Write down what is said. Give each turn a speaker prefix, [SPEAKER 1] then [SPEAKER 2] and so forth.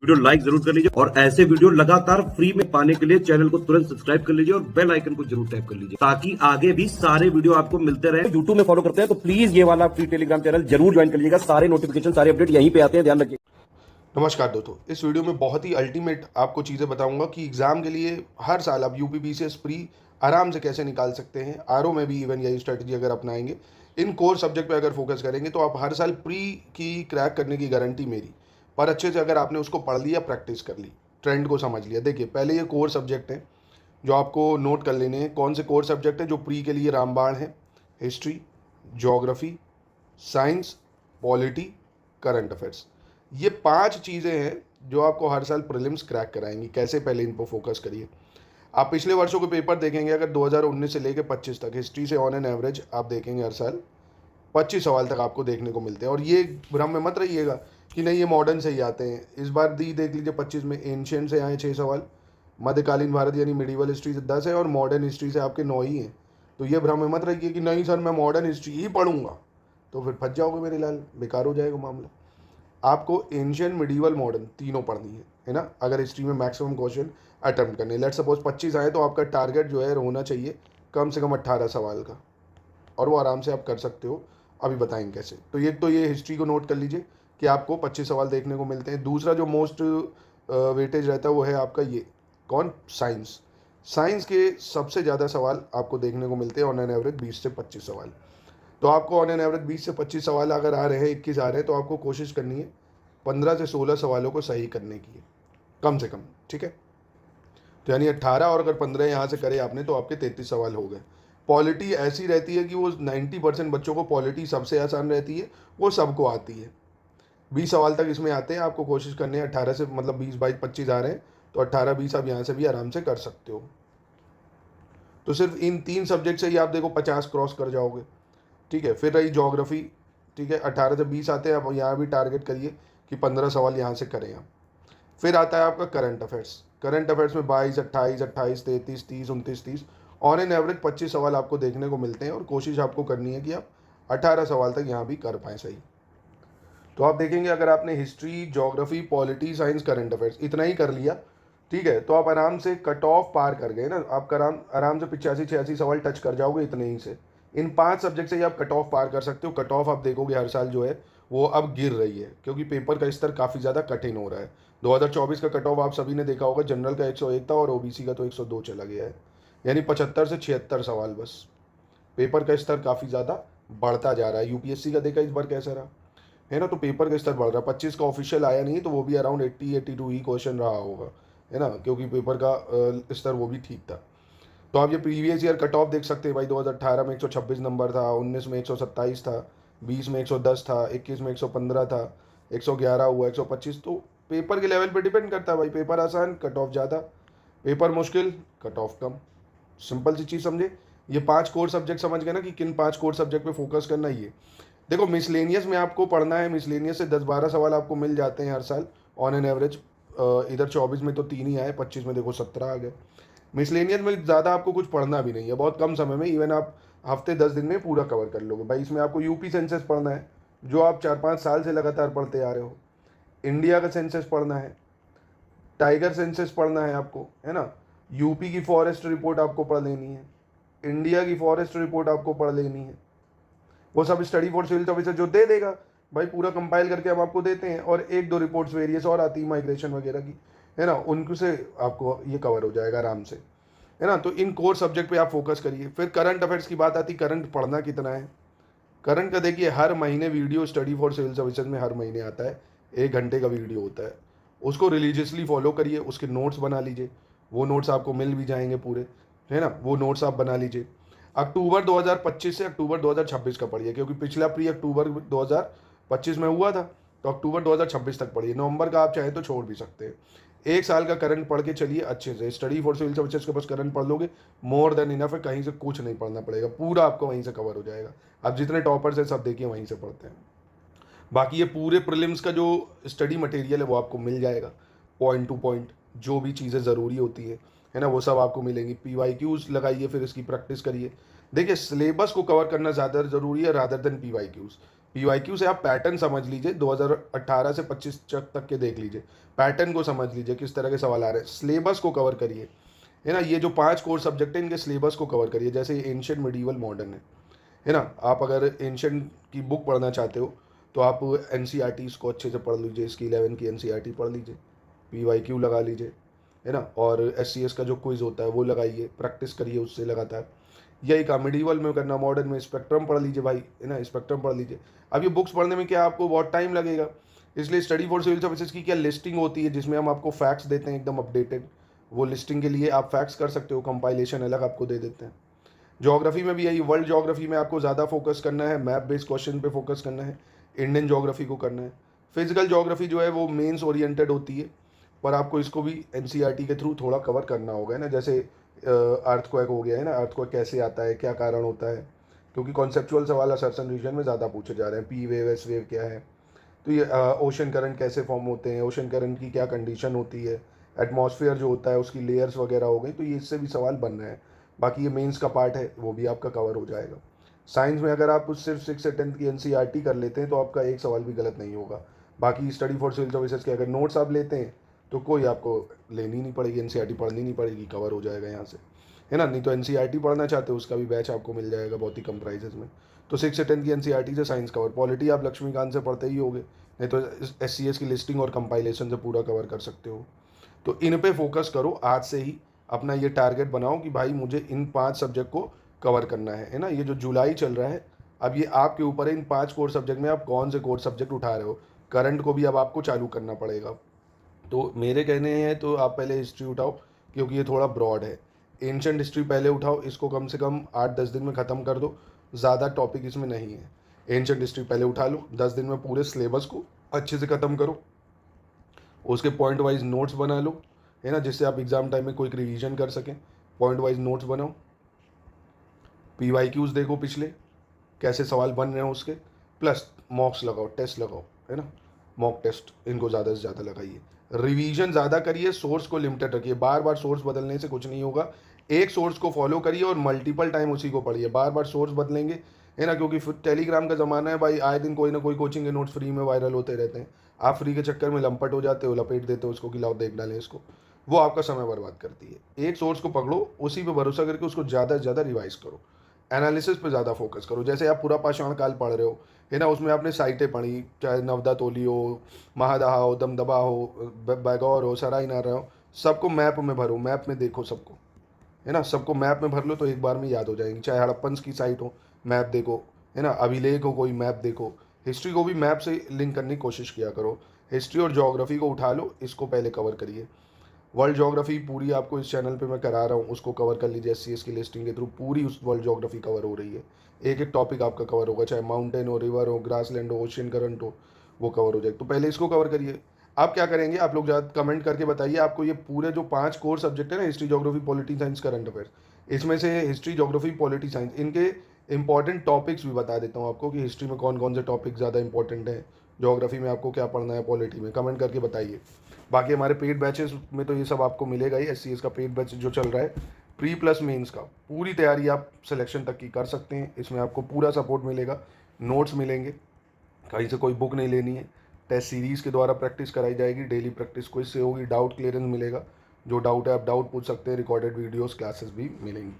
[SPEAKER 1] Video like जरूर कर लीजिए और ऐसे वीडियो लगातार फ्री में पाने के लिए चैनल को तुरंत सब्सक्राइब कर लीजिए और बेल आइकन को जरूर टैप कर लीजिए ताकि आगे भी सारे वीडियो आपको मिलते रहे। यूट्यूब में फॉलो करते हैं तो प्लीज ये वाला फ्री टेलीग्राम चैनल जरूर ज्वाइन कर लीजिएगा। सारे नोटिफिकेशन सारे अपडेट यहीं पे आते हैं, ध्यान रखिए।
[SPEAKER 2] नमस्कार दोस्तों, इस वीडियो में बहुत ही अल्टीमेट आपको चीज़ें बताऊंगा कि एग्ज़ाम के लिए हर साल आप यूपीपीसीएस प्री आराम से कैसे निकाल सकते हैं। आरओ में भी इवन यही स्ट्रेटजी अगर अपनाएंगे, इन कोर सब्जेक्ट पे अगर फोकस करेंगे तो आप हर साल प्री की क्रैक करने की गारंटी मेरी। पर अच्छे से अगर आपने उसको पढ़ लिया, प्रैक्टिस कर ली, ट्रेंड को समझ लिया। देखिए, पहले ये कोर सब्जेक्ट हैं जो आपको नोट कर लेने हैं। कौन से कोर सब्जेक्ट हैं जो प्री के लिए रामबाण है? History, geography, science, polity, current affairs. ये 5 चीज़ें हैं जो आपको हर साल प्रीलिम्स क्रैक कराएंगी। कैसे? पहले इन पर फोकस करिए। आप पिछले वर्षों के पेपर देखेंगे, अगर 2019 से लेकर 25 तक हिस्ट्री से ऑन एन एवरेज आप देखेंगे हर साल 25 सवाल तक आपको देखने को मिलते हैं। और ये भ्रम में मत रहिएगा कि नहीं ये मॉडर्न से ही आते हैं। इस बार देख लीजिए 25 में एंशियंट से आए 6 सवाल, मध्यकालीन भारत यानी मिडिवल हिस्ट्री से 10 है और मॉडर्न हिस्ट्री से आपके 9 ही हैं। तो ये भ्रम में मत रहिए कि नहीं सर मैं मॉडर्न हिस्ट्री ही पढ़ूंगा, तो फिर फंस जाओगे मेरे लाल, बेकार हो जाएगा मामला। आपको एंशियंट, मिडिवल, मॉडर्न तीनों पढ़नी है ना। अगर हिस्ट्री में मैक्सिमम क्वेश्चन अटेम्प्ट करने, लेट सपोज 25 आए तो आपका टारगेट जो है होना चाहिए कम से कम 18 सवाल का, और वो आराम से आप कर सकते हो। अभी बताएंगे कैसे। तो ये हिस्ट्री को नोट कर लीजिए कि आपको 25 सवाल देखने को मिलते हैं। दूसरा जो मोस्ट वेटेज रहता है वो है आपका ये कौन? साइंस। साइंस के सबसे ज़्यादा सवाल आपको देखने को मिलते हैं, ऑन एन एवरेज 20 से 25 सवाल। तो आपको ऑन एन एवरेज 20 से 25 सवाल अगर आ रहे हैं, 21 आ रहे हैं, तो आपको कोशिश करनी है 15 से 16 सवालों को सही करने की है, कम से कम। ठीक है, तो यानी 18, और अगर 15 यहाँ से करे आपने तो आपके 33 सवाल हो गए। पॉलिटी ऐसी रहती है कि वो 90% बच्चों को पॉलिटी सबसे आसान रहती है, वो सबको आती है। 20 सवाल तक इसमें आते हैं, आपको कोशिश करनी है 18 से, मतलब 20, 22, 25 आ रहे हैं तो 18, 20 आप यहाँ से भी आराम से कर सकते हो। तो सिर्फ इन 3 सब्जेक्ट से ही आप देखो 50 क्रॉस कर जाओगे। ठीक है, फिर रही ज्योग्राफी। ठीक है, 18 से 20 आते हैं, अब यहाँ भी टारगेट करिए कि 15 सवाल यहाँ से करें आप। फिर आता है आपका करंट अफेयर्स। करंट अफेयर्स में 22, 28, 28, 33, 30, 29, 30, ऑन एन एवरेज 25 सवाल आपको देखने को मिलते हैं। और कोशिश आपको करनी है कि आप 18 सवाल तक यहाँ भी कर पाएँ सही। तो आप देखेंगे अगर आपने history, geography, polity, science, current affairs इतना ही कर लिया, ठीक है, तो आप आराम से कट ऑफ पार कर गए ना। आप आराम से 85-86 सवाल टच कर जाओगे इतने ही से। इन 5 सब्जेक्ट से ही आप कट ऑफ पार कर सकते हो। कट ऑफ आप देखोगे हर साल जो है वो अब गिर रही है, क्योंकि पेपर का स्तर काफ़ी ज़्यादा कठिन हो रहा है। 2024 का कट ऑफ आप सभी ने देखा होगा, जनरल का 101 था और ओबीसी का तो 102 चला गया है, यानी 75 से 76 सवाल बस। पेपर का स्तर काफ़ी ज़्यादा बढ़ता जा रहा है। यूपीएससी का देखा इस बार कैसा रहा है ना, तो पेपर का स्तर बढ़ रहा है। 25 का ऑफिशियल आया नहीं, तो वो भी अराउंड 80-82 ही क्वेश्चन रहा होगा, है ना, क्योंकि पेपर का स्तर वो भी ठीक था। तो आप ये प्रीवियस ईयर कट ऑफ देख सकते हैं भाई। 2018 में 126 नंबर था, 19 में 127 था, 20 में 110 था, 21 में 115 था, 111 हुआ, 125। तो पेपर के लेवल पे डिपेंड करता है भाई। पेपर आसान, कट ऑफ ज़्यादा, पेपर मुश्किल, कट ऑफ कम। सिंपल सी चीज़ समझे। ये 5 कोर सब्जेक्ट समझ गए ना कि किन 5 कोर सब्जेक्ट पे फोकस करना है। ये देखो, मिसलेनियस में आपको पढ़ना है। मिसलेनियस से 10-12 सवाल आपको मिल जाते हैं हर साल ऑन एन एवरेज। इधर 24 में तो 3 ही आए, 25 में देखो 17 आ गए। मिसलेनियस में ज़्यादा आपको कुछ पढ़ना भी नहीं है, बहुत कम समय में, इवन आप हफ्ते 10 दिन में पूरा कवर कर लोगे भाई। इसमें आपको यूपी सेंसस पढ़ना है, जो आप 4-5 साल से लगातार पढ़ते आ रहे हो। इंडिया का सेंसस पढ़ना है, टाइगर सेंसस पढ़ना है आपको, है ना। यूपी की फॉरेस्ट रिपोर्ट आपको पढ़ लेनी है, इंडिया की फॉरेस्ट रिपोर्ट आपको पढ़ लेनी है। वो सब स्टडी फॉर सिविल ऑफिसर जो दे देगा भाई, पूरा कंपाइल करके हम आपको देते हैं। और 1-2 रिपोर्ट्स वेरियस और आती है माइग्रेशन वगैरह की, है ना, उनसे आपको ये कवर हो जाएगा आराम से, है ना। तो इन कोर सब्जेक्ट पे आप फोकस करिए। फिर करंट अफेयर्स की बात आती, करंट पढ़ना कितना है। करंट का देखिए, हर महीने video study for civil services में हर महीने आता है, 1 घंटे का वीडियो होता है। उसको रिलीजियसली फॉलो करिए, उसके नोट्स बना लीजिए। वो नोट्स आपको मिल भी जाएंगे पूरे, है ना, वो नोट्स आप बना लीजिए। अक्टूबर 2025 से अक्टूबर 2026 का पढ़िए, क्योंकि पिछला प्री अक्टूबर 2025 में हुआ था, तो अक्टूबर 2026 तक पढ़िए। नवंबर का आप चाहें तो छोड़ भी सकते हैं। 1 साल का करंट पढ़ के चलिए अच्छे से। स्टडी फॉर सिविल सर्विसेज के बस करंट पढ़ लोगे, मोर देन इनफ है। कहीं से कुछ नहीं पढ़ना पड़ेगा, पूरा आपको वहीं से कवर हो जाएगा। अब जितने टॉपर्स हैं सब देखिए वहीं से पढ़ते हैं। बाकी ये पूरे प्रीलिम्स का जो स्टडी मटेरियल है वो आपको मिल जाएगा, पॉइंट टू पॉइंट जो भी चीज़ें ज़रूरी होती है ना, वो सब आपको मिलेंगी। PYQs लगाइए, फिर इसकी प्रैक्टिस करिए। देखिए, सिलेबस को कवर करना ज़्यादा ज़रूरी है रादर देन PYQs। PYQ से आप पैटर्न समझ लीजिए, 2018 से 25 तक के देख लीजिए, पैटर्न को समझ लीजिए किस तरह के सवाल आ रहे हैं, सिलेबस को कवर करिए, है ना। ये जो 5 कोर सब्जेक्ट हैं इनके सिलेबस को कवर करिए, जैसे एंशिएंट, मिडीवल, मॉडर्न है ना। आप अगर एंशिएंट की बुक पढ़ना चाहते हो तो आप NCERT को अच्छे से पढ़ लीजिए, इसकी 11 की NCERT पढ़ लीजिए, PYQ लगा लीजिए, है ना। और SCS का जो क्विज होता है वो लगाइए, प्रैक्टिस करिए उससे लगातार। यही काम मिडीवल में करना, मॉडर्न में स्पेक्ट्रम पढ़ लीजिए भाई, है ना, स्पेक्ट्रम पढ़ लीजिए। अब ये बुक्स पढ़ने में क्या आपको बहुत टाइम लगेगा, इसलिए स्टडी फॉर सिविल सर्विसेज की क्या लिस्टिंग होती है जिसमें हम आपको फैक्ट्स देते हैं एकदम अपडेटेड, वो लिस्टिंग के लिए आप फैक्ट्स कर सकते हो, कंपाइलेशन अलग आपको दे देते हैं। ज्योग्राफी में भी यही, वर्ल्ड ज्योग्राफी में आपको ज़्यादा फोकस करना है, मैप बेस्ड क्वेश्चन पे फोकस करना है, इंडियन ज्योग्राफी को करना है। फिजिकल ज्योग्राफी जो है वो मेंस ओरिएंटेड होती है, पर आपको इसको भी NCERT के थ्रू थोड़ा कवर करना होगा, है ना। जैसे अर्थक्वेक हो गया, है ना, अर्थक्वेक कैसे आता है, क्या कारण होता है, क्योंकि कॉन्सेप्चुअल सवाल असर्शन रीजन में ज़्यादा पूछे जा रहे हैं। पी वेव, एस वेव क्या है, तो ये ओशन करंट कैसे फॉर्म होते हैं, ओशन करंट की क्या कंडीशन होती है, एटमॉस्फेयर जो होता है उसकी लेयर्स वगैरह हो गई, तो ये इससे भी सवाल बन रहे हैं। बाकी ये मेंस का पार्ट है, वो भी आपका कवर हो जाएगा। साइंस में अगर आप सिर्फ 6 से 10 की NCERT कर लेते हैं तो आपका एक सवाल भी गलत नहीं होगा। बाकी स्टडी फॉर सिविल सर्विसेज के अगर नोट्स आप लेते हैं तो कोई आपको लेनी नहीं पड़ेगी, NCERT पढ़नी नहीं पड़ेगी, कवर हो जाएगा यहाँ से, है ना। नहीं तो NCERT पढ़ना चाहते हो उसका भी बैच आपको मिल जाएगा बहुत ही कम प्राइजेस में। तो 6 से 10 की NCERT से साइंस कवर, पॉलिटी आप लक्ष्मीकांत से पढ़ते ही होगे, नहीं तो SCS की लिस्टिंग और कंपाइलेशन से पूरा कवर कर सकते हो। तो इन पे फोकस करो आज से ही, अपना ये टारगेट बनाओ कि भाई मुझे इन 5 सब्जेक्ट को कवर करना है ना। ये जो जुलाई चल रहा है अब ये आपके ऊपर है, इन 5 कोर सब्जेक्ट में आप कौन से कोर सब्जेक्ट उठा रहे हो। करंट को भी अब आपको चालू करना पड़ेगा, तो मेरे कहने हैं तो आप पहले हिस्ट्री उठाओ क्योंकि ये थोड़ा ब्रॉड है। एंशंट हिस्ट्री पहले उठाओ, इसको कम से कम 8-10 दिन में ख़त्म कर दो, ज़्यादा टॉपिक इसमें नहीं है। एंशंट हिस्ट्री पहले उठा लो, 10 दिन में पूरे सिलेबस को अच्छे से ख़त्म करो, उसके पॉइंट वाइज नोट्स बना लो, है ना, जिससे आप एग्ज़ाम टाइम में कोई रिवीजन कर सकें। पॉइंट वाइज नोट्स बनाओ, PYQs देखो पिछले कैसे सवाल बन रहे हैं उसके, प्लस मॉक्स लगाओ, टेस्ट लगाओ, है ना, मॉक टेस्ट इनको ज़्यादा से ज़्यादा लगाइए। रिवीजन ज़्यादा करिए, सोर्स को लिमिटेड रखिए, बार बार सोर्स बदलने से कुछ नहीं होगा। एक सोर्स को फॉलो करिए और मल्टीपल टाइम उसी को पढ़िए, बार बार सोर्स बदलेंगे, है ना, क्योंकि फिर टेलीग्राम का ज़माना है भाई, आए दिन कोई ना कोई कोचिंग के नोट्स फ्री में वायरल होते रहते हैं। आप फ्री के चक्कर में लंपट हो जाते हो, लपेट देते हो उसको कि लाओ देख डालें इसको, वो आपका समय बर्बाद करती है। एक सोर्स को पकड़ो, उसी पे भरोसा करके उसको ज़्यादा से ज़्यादा रिवाइज करो, एनालिसिस पे ज़्यादा फोकस करो। जैसे आप पूरा पाषाण काल पढ़ रहे हो, है ना, उसमें आपने साइटें पढ़ी, चाहे नवदा तोली हो, महादहा हो, दमदबा हो, बैगौर हो, सराय नारा हो, सबको मैप में भरो, मैप में देखो सबको, है ना, सबको मैप में भर लो तो एक बार में याद हो जाएंगे। चाहे हड़प्पन की साइट हो, मैप देखो, है ना, अभिलेख हो कोई, मैप देखो। हिस्ट्री को भी मैप से लिंक करने की कोशिश किया करो। हिस्ट्री और ज्योग्राफी को उठा लो, इसको पहले कवर करिए। वर्ल्ड ज्योग्राफी पूरी आपको इस चैनल पे मैं करा रहा हूँ, उसको कवर कर लीजिए। SCS की लिस्टिंग के थ्रू पूरी उस वर्ल्ड ज्योग्राफी कवर हो रही है, एक एक टॉपिक आपका कवर होगा, चाहे माउंटेन हो, रिवर हो, ग्रासलैंड हो, ओशियन करंट हो, वो कवर हो जाएगा। तो पहले इसको कवर करिए। आप क्या करेंगे, आप लोग ज़्यादा कमेंट करके बताइए आपको ये पूरे जो 5 कोर सब्जेक्ट है ना, history, geography, polity science, current affairs, इसमें से हिस्ट्री, ज्योग्राफी, पॉलिटी साइंस, इनके इंपॉर्टेंट टॉपिक्स भी बता देता हूँ आपको कि हिस्ट्री में कौन कौन से टॉपिक ज़्यादा इंपॉर्टेंट है, ज्योग्राफी में आपको क्या पढ़ना है, पॉलिटी में, कमेंट करके बताइए। बाकी हमारे पेड बैचेस में तो ये सब आपको मिलेगा ही। SCS का पेड बैच जो चल रहा है, प्री प्लस मेंस का, पूरी तैयारी आप सिलेक्शन तक की कर सकते हैं। इसमें आपको पूरा सपोर्ट मिलेगा, नोट्स मिलेंगे, कहीं से कोई बुक नहीं लेनी है, टेस्ट सीरीज़ के द्वारा प्रैक्टिस कराई जाएगी, डेली प्रैक्टिस क्विज से होगी, डाउट क्लियरेंस मिलेगा, जो डाउट है आप डाउट पूछ सकते हैं, रिकॉर्डेड वीडियोस क्लासेस भी मिलेंगी।